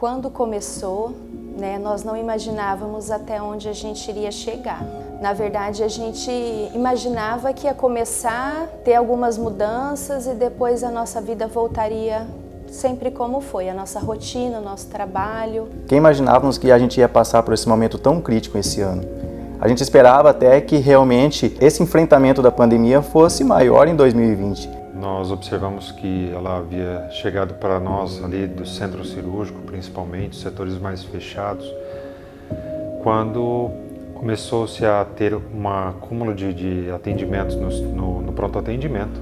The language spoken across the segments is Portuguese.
Quando começou, né, nós não imaginávamos até onde a gente iria chegar. Na verdade, a gente imaginava que ia começar a ter algumas mudanças e depois a nossa vida voltaria sempre como foi, a nossa rotina, o nosso trabalho. Quem imaginávamos que a gente ia passar por esse momento tão crítico esse ano? A gente esperava até que realmente esse enfrentamento da pandemia fosse maior em 2020. Nós observamos que ela havia chegado para nós ali do centro cirúrgico, principalmente, os setores mais fechados, quando começou-se a ter um acúmulo de atendimentos no pronto atendimento.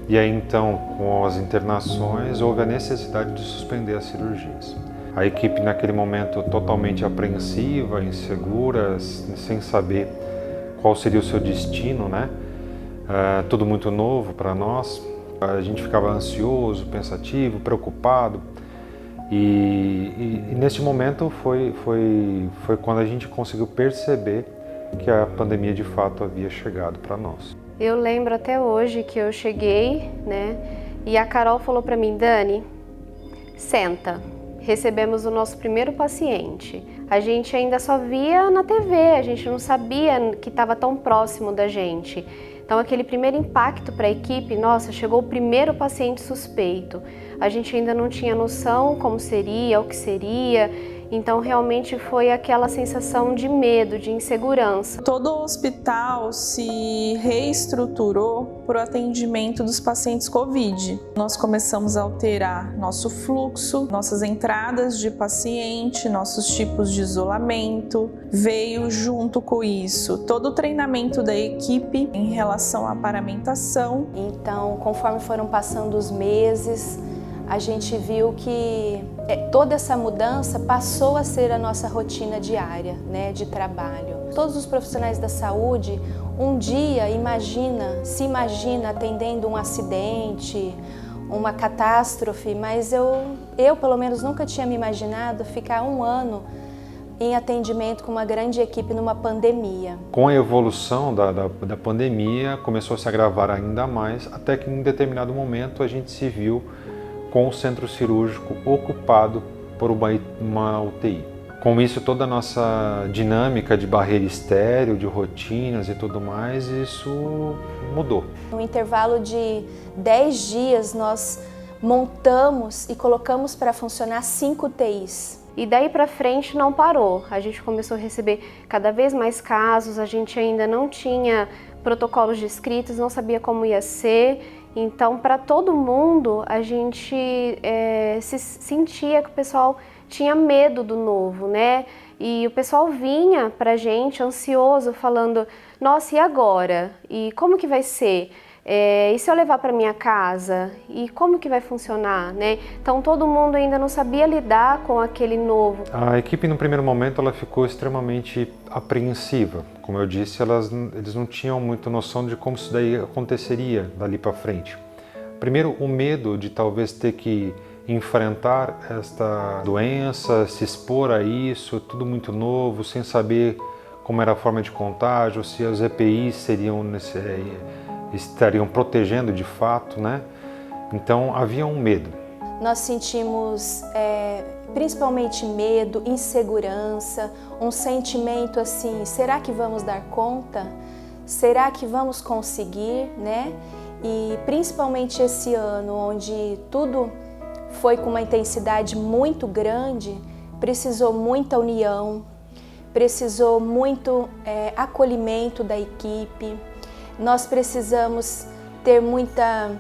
E aí então, com as internações, houve a necessidade de suspender as cirurgias. A equipe naquele momento totalmente apreensiva, insegura, sem saber qual seria o seu destino, né? Tudo muito novo para nós. A gente ficava ansioso, pensativo, preocupado. E nesse momento foi quando a gente conseguiu perceber que a pandemia de fato havia chegado para nós. Eu lembro até hoje que eu cheguei, né? E a Carol falou para mim: Dani, senta. Recebemos o nosso primeiro paciente. A gente ainda só via na TV, a gente não sabia que estava tão próximo da gente. Então aquele primeiro impacto para a equipe, nossa, chegou o primeiro paciente suspeito. A gente ainda não tinha noção como seria, o que seria. Então realmente foi aquela sensação de medo, de insegurança. Todo o hospital se reestruturou para o atendimento dos pacientes Covid. Nós começamos a alterar nosso fluxo, nossas entradas de paciente, nossos tipos de isolamento. Veio junto com isso todo o treinamento da equipe em relação à paramentação. Então, conforme foram passando os meses, a gente viu que toda essa mudança passou a ser a nossa rotina diária, né, de trabalho. Todos os profissionais da saúde, um dia se imagina atendendo um acidente, uma catástrofe, mas eu pelo menos nunca tinha me imaginado ficar um ano em atendimento com uma grande equipe numa pandemia. Com a evolução da pandemia, começou a se agravar ainda mais, até que em determinado momento a gente se viu com o centro cirúrgico ocupado por uma UTI. Com isso, toda a nossa dinâmica de barreira estéril, de rotinas e tudo mais, isso mudou. No intervalo de 10 dias, nós montamos e colocamos para funcionar 5 UTIs. E daí para frente não parou. A gente começou a receber cada vez mais casos, a gente ainda não tinha protocolos descritos, não sabia como ia ser. Então, para todo mundo, a gente se sentia que o pessoal tinha medo do novo, né? E o pessoal vinha pra gente ansioso, falando: nossa, e agora? E como que vai ser? E se eu levar para minha casa? E como que vai funcionar, né? Então, todo mundo ainda não sabia lidar com aquele novo. A equipe, no primeiro momento, ela ficou extremamente apreensiva. Como eu disse, eles não tinham muita noção de como isso daí aconteceria dali para frente. Primeiro, o medo de talvez ter que enfrentar esta doença, se expor a isso, tudo muito novo, sem saber como era a forma de contágio, se as EPIs estariam protegendo de fato, né? Então havia um medo. Nós sentimos principalmente medo, insegurança, um sentimento assim: será que vamos dar conta? Será que vamos conseguir, né? E principalmente esse ano, onde tudo foi com uma intensidade muito grande, precisou muita união, precisou muito acolhimento da equipe. Nós precisamos ter muita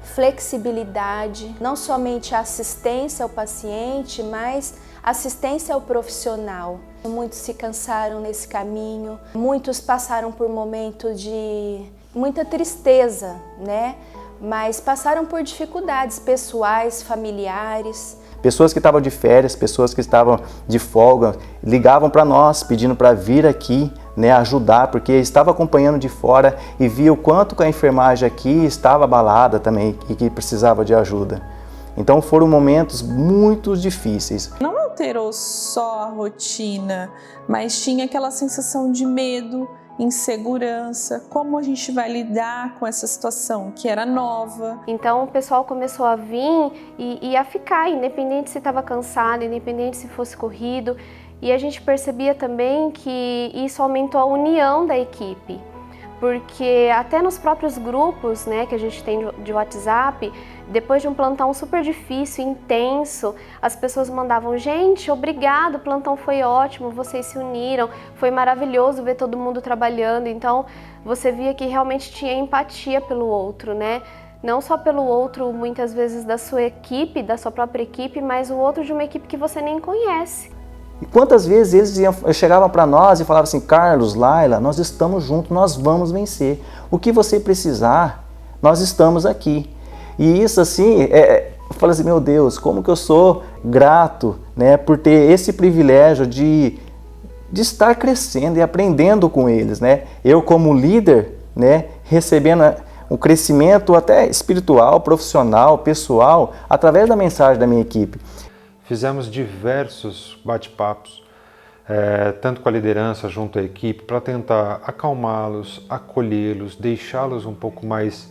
flexibilidade, não somente assistência ao paciente, mas assistência ao profissional. Muitos se cansaram nesse caminho, muitos passaram por momentos de muita tristeza, né? Mas passaram por dificuldades pessoais, familiares. Pessoas que estavam de férias, pessoas que estavam de folga, ligavam para nós pedindo para vir aqui, né, ajudar, porque estava acompanhando de fora e via o quanto que a enfermagem aqui estava abalada também e que precisava de ajuda. Então foram momentos muito difíceis. Não alterou só a rotina, mas tinha aquela sensação de medo insegurança, como a gente vai lidar com essa situação que era nova. Então o pessoal começou a vir e a ficar, independente se estava cansado, independente se fosse corrido. E a gente percebia também que isso aumentou a união da equipe, porque até nos próprios grupos, né, que a gente tem de WhatsApp, depois de um plantão super difícil, intenso, as pessoas mandavam: gente, obrigado, o plantão foi ótimo, vocês se uniram, foi maravilhoso ver todo mundo trabalhando. Então você via que realmente tinha empatia pelo outro, né? Não só pelo outro, muitas vezes da sua equipe, da sua própria equipe, mas o outro de uma equipe que você nem conhece. E quantas vezes eles chegavam para nós e falavam assim: Carlos, Laila, nós estamos juntos, nós vamos vencer. O que você precisar, nós estamos aqui. E isso assim, eu falo assim, meu Deus, como que eu sou grato, né, por ter esse privilégio de estar crescendo e aprendendo com eles, né? Eu como líder, né, recebendo um crescimento até espiritual, profissional, pessoal, através da mensagem da minha equipe. Fizemos diversos bate-papos, tanto com a liderança junto à equipe, para tentar acalmá-los, acolhê-los, deixá-los um pouco mais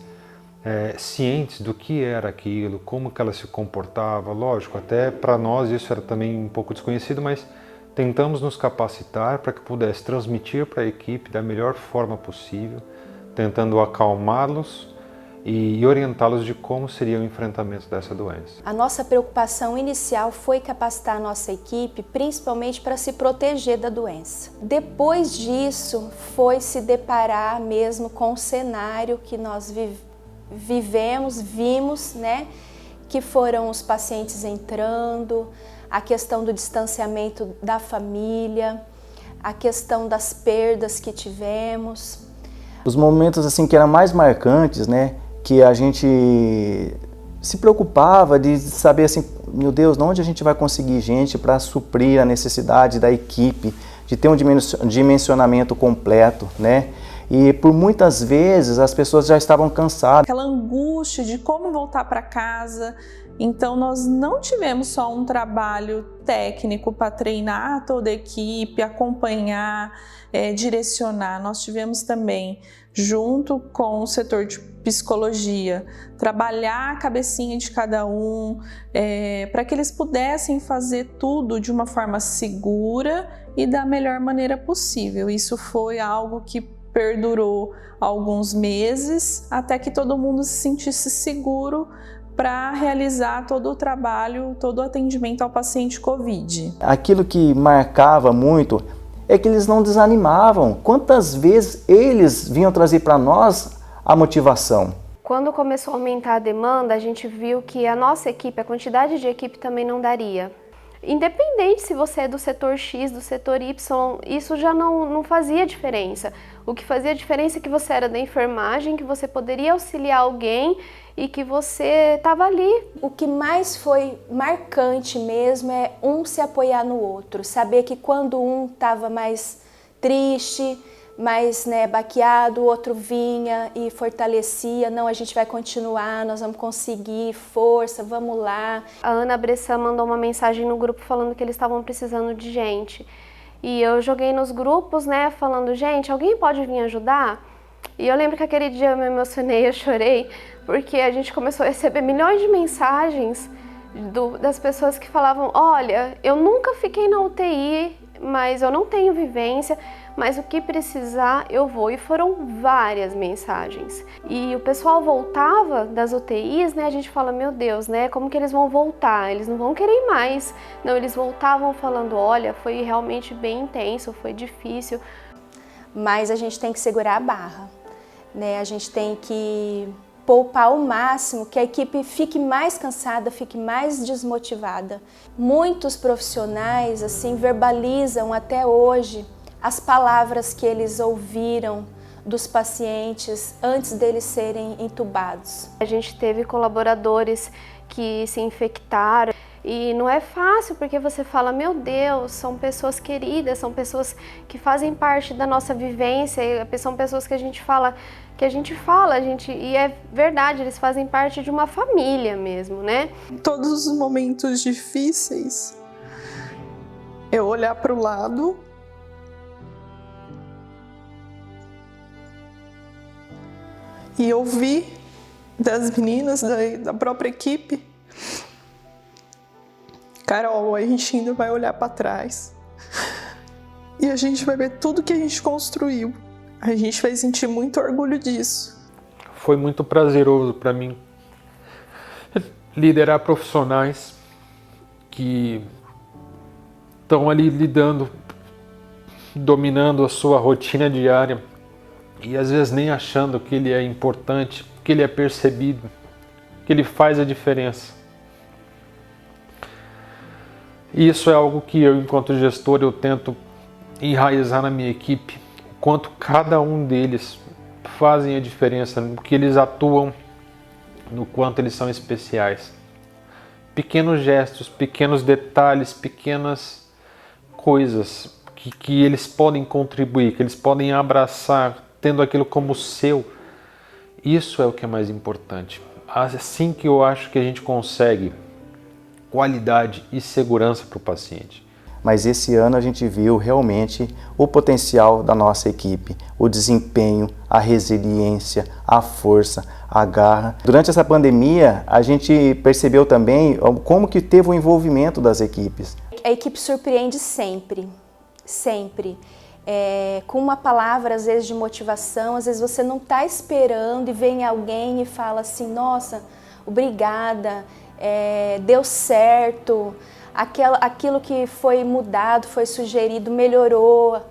cientes do que era aquilo, como que ela se comportava. Lógico, até para nós isso era também um pouco desconhecido, mas tentamos nos capacitar para que pudesse transmitir para a equipe da melhor forma possível, tentando acalmá-los e orientá-los de como seria o enfrentamento dessa doença. A nossa preocupação inicial foi capacitar a nossa equipe, principalmente para se proteger da doença. Depois disso, foi se deparar mesmo com o cenário que nós vimos, né? Que foram os pacientes entrando, a questão do distanciamento da família, a questão das perdas que tivemos. Os momentos assim que eram mais marcantes, né? Que a gente se preocupava de saber assim, meu Deus, onde a gente vai conseguir gente para suprir a necessidade da equipe, de ter um dimensionamento completo, né? E por muitas vezes as pessoas já estavam cansadas. Aquela angústia de como voltar para casa. Então nós não tivemos só um trabalho técnico para treinar toda a equipe, acompanhar, direcionar. Nós tivemos também, junto com o setor de psicologia, trabalhar a cabecinha de cada um, para que eles pudessem fazer tudo de uma forma segura e da melhor maneira possível. Isso foi algo que perdurou alguns meses, até que todo mundo se sentisse seguro para realizar todo o trabalho, todo o atendimento ao paciente COVID. Aquilo que marcava muito é que eles não desanimavam. Quantas vezes eles vinham trazer para nós a motivação? Quando começou a aumentar a demanda, a gente viu que a nossa equipe, a quantidade de equipe também não daria. Independente se você é do setor X, do setor Y, isso já não fazia diferença. O que fazia diferença é que você era da enfermagem, que você poderia auxiliar alguém e que você estava ali. O que mais foi marcante mesmo é um se apoiar no outro, saber que quando um estava mais triste, mais baqueado, o outro vinha e fortalecia: não, a gente vai continuar, nós vamos conseguir, força, vamos lá. A Ana Bressan mandou uma mensagem no grupo falando que eles estavam precisando de gente. E eu joguei nos grupos, falando: gente, alguém pode vir ajudar? E eu lembro que aquele dia eu me emocionei, eu chorei, porque a gente começou a receber milhões de mensagens das pessoas que falavam: olha, eu nunca fiquei na UTI, mas eu não tenho vivência, mas o que precisar eu vou. E foram várias mensagens. E o pessoal voltava das UTIs, a gente fala: meu Deus, como que eles vão voltar? Eles não vão querer mais. Não, eles voltavam falando: olha, foi realmente bem intenso, foi difícil. Mas a gente tem que segurar a barra, a gente tem que poupar ao máximo, que a equipe fique mais cansada, fique mais desmotivada. Muitos profissionais verbalizam até hoje as palavras que eles ouviram dos pacientes antes deles serem entubados. A gente teve colaboradores que se infectaram e não é fácil, porque você fala: meu Deus, são pessoas queridas, são pessoas que fazem parte da nossa vivência, são pessoas que a gente fala, e é verdade, eles fazem parte de uma família mesmo, Todos os momentos difíceis, eu olhar para o lado E eu vi das meninas da própria equipe: Carol, a gente ainda vai olhar para trás e a gente vai ver tudo que a gente construiu. A gente vai sentir muito orgulho disso. Foi muito prazeroso para mim liderar profissionais que estão ali lidando, dominando a sua rotina diária e às vezes nem achando que ele é importante, que ele é percebido, que ele faz a diferença. Isso é algo que eu, enquanto gestor, eu tento enraizar na minha equipe, o quanto cada um deles fazem a diferença, no que eles atuam, no quanto eles são especiais. Pequenos gestos, pequenos detalhes, pequenas coisas que eles podem contribuir, que eles podem abraçar, tendo aquilo como seu. Isso é o que é mais importante. Assim que eu acho que a gente consegue qualidade e segurança para o paciente. Mas esse ano a gente viu realmente o potencial da nossa equipe, o desempenho, a resiliência, a força, a garra. Durante essa pandemia, a gente percebeu também como que teve o envolvimento das equipes. A equipe surpreende sempre, sempre. Com uma palavra, às vezes, de motivação, às vezes você não está esperando e vem alguém e fala assim: nossa, obrigada, deu certo. Aquilo que foi mudado, foi sugerido, melhorou.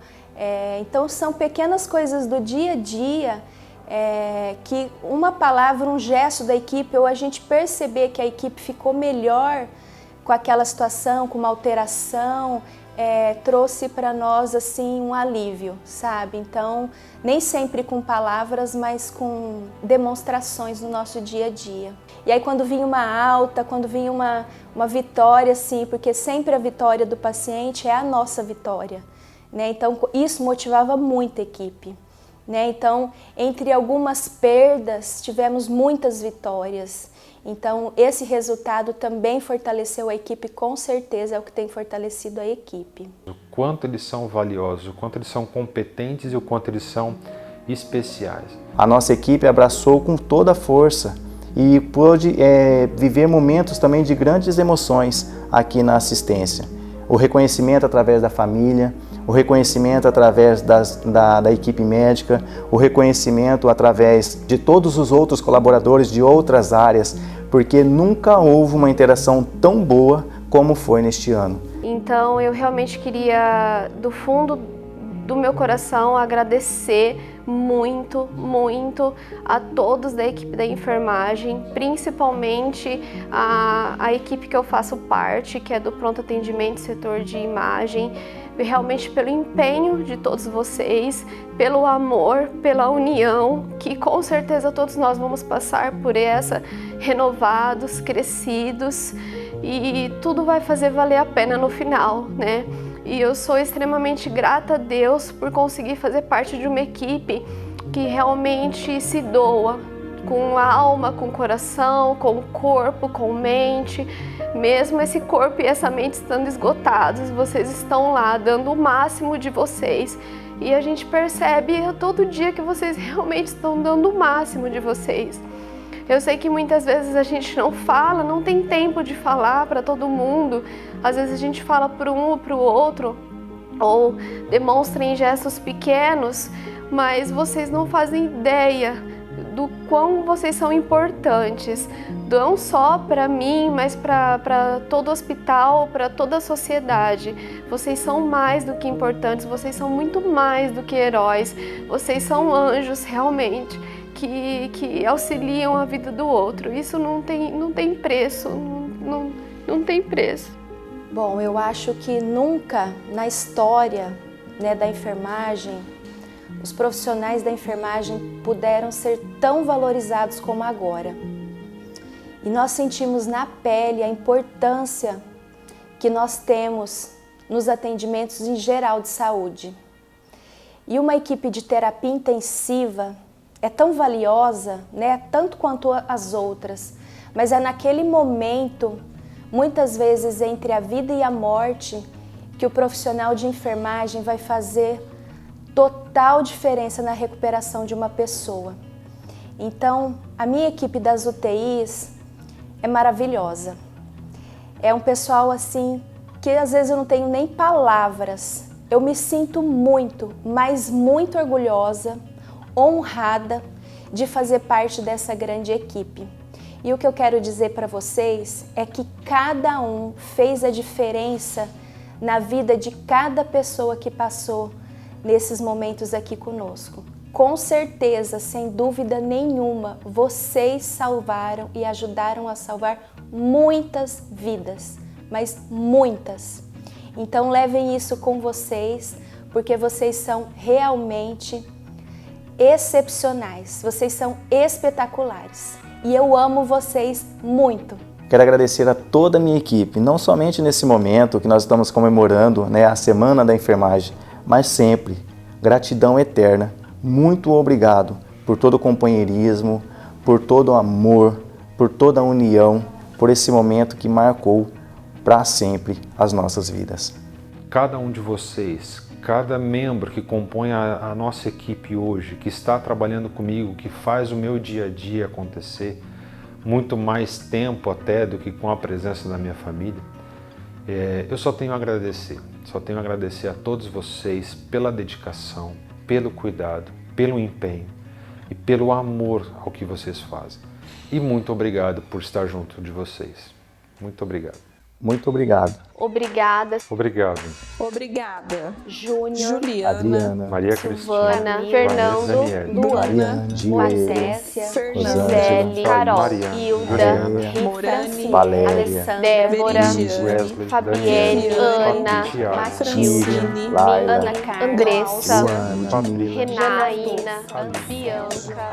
Então são pequenas coisas do dia a dia que uma palavra, um gesto da equipe, ou a gente perceber que a equipe ficou melhor com aquela situação, com uma alteração, trouxe para nós assim um alívio, sabe? Então nem sempre com palavras, mas com demonstrações no nosso dia a dia. E aí quando vinha uma alta, quando vinha uma vitória, assim, porque sempre a vitória do paciente é a nossa vitória, né? Então isso motivava muito a equipe, né? Então entre algumas perdas tivemos muitas vitórias. Então esse resultado também fortaleceu a equipe, com certeza é o que tem fortalecido a equipe. O quanto eles são valiosos, o quanto eles são competentes e o quanto eles são especiais. A nossa equipe abraçou com toda a força e pôde viver momentos também de grandes emoções aqui na assistência. O reconhecimento através da família, o reconhecimento através da equipe médica, o reconhecimento através de todos os outros colaboradores de outras áreas, porque nunca houve uma interação tão boa como foi neste ano. Então eu realmente queria, do fundo do meu coração, agradecer muito, muito a todos da equipe da enfermagem, principalmente a equipe que eu faço parte, que é do pronto atendimento, setor de imagem, realmente pelo empenho de todos vocês, pelo amor, pela união, que com certeza todos nós vamos passar por essa, renovados, crescidos, e tudo vai fazer valer a pena no final, né? E eu sou extremamente grata a Deus por conseguir fazer parte de uma equipe que realmente se doa, com a alma, com o coração, com o corpo, com a mente. Mesmo esse corpo e essa mente estando esgotados, vocês estão lá dando o máximo de vocês. E a gente percebe todo dia que vocês realmente estão dando o máximo de vocês. Eu sei que muitas vezes a gente não fala, não tem tempo de falar para todo mundo. Às vezes a gente fala para um ou para o outro, ou demonstra em gestos pequenos, mas vocês não fazem ideia do quão vocês são importantes, não só para mim, mas para todo o hospital, para toda a sociedade. Vocês são mais do que importantes, vocês são muito mais do que heróis, vocês são anjos realmente, que auxiliam a vida do outro. Isso não tem preço, não tem preço. Bom, eu acho que nunca na história, né, da enfermagem, os profissionais da enfermagem puderam ser tão valorizados como agora. E nós sentimos na pele a importância que nós temos nos atendimentos em geral de saúde. E uma equipe de terapia intensiva é tão valiosa, né, tanto quanto as outras, mas é naquele momento, muitas vezes entre a vida e a morte, que o profissional de enfermagem vai fazer total diferença na recuperação de uma pessoa. Então, a minha equipe das UTIs é maravilhosa. É um pessoal assim que às vezes eu não tenho nem palavras. Eu me sinto muito, mas muito orgulhosa, honrada de fazer parte dessa grande equipe. E o que eu quero dizer para vocês é que cada um fez a diferença na vida de cada pessoa que passou nesses momentos aqui conosco. Com certeza, sem dúvida nenhuma, vocês salvaram e ajudaram a salvar muitas vidas, mas muitas. Então levem isso com vocês, porque vocês são realmente excepcionais, vocês são espetaculares e eu amo vocês muito. Quero agradecer a toda a minha equipe, não somente nesse momento que nós estamos comemorando, né, a Semana da Enfermagem, mas sempre. Gratidão eterna. Muito obrigado por todo o companheirismo, por todo o amor, por toda a união, por esse momento que marcou para sempre as nossas vidas. Cada um de vocês, cada membro que compõe a nossa equipe hoje, que está trabalhando comigo, que faz o meu dia a dia acontecer, muito mais tempo até do que com a presença da minha família, eu só tenho a agradecer a todos vocês pela dedicação, pelo cuidado, pelo empenho e pelo amor ao que vocês fazem. E muito obrigado por estar junto de vocês. Muito obrigado. Muito obrigado. Obrigada, Obrigado. Obrigada. Júnior, Juliana, Adriana, Maria Silvana, Cristina, Fernando, Daniele, Luana, Diego, Marcécia, Fernanda, Gisele, Carol, Mariana, Hilda, Juliana, Morani, Valéria, Alessandra, Débora, Veridiane, Fabienne, Ana, Tiago, Matilde, Laila, Ana Carla, Andressa, Luana, Renaina, Bianca,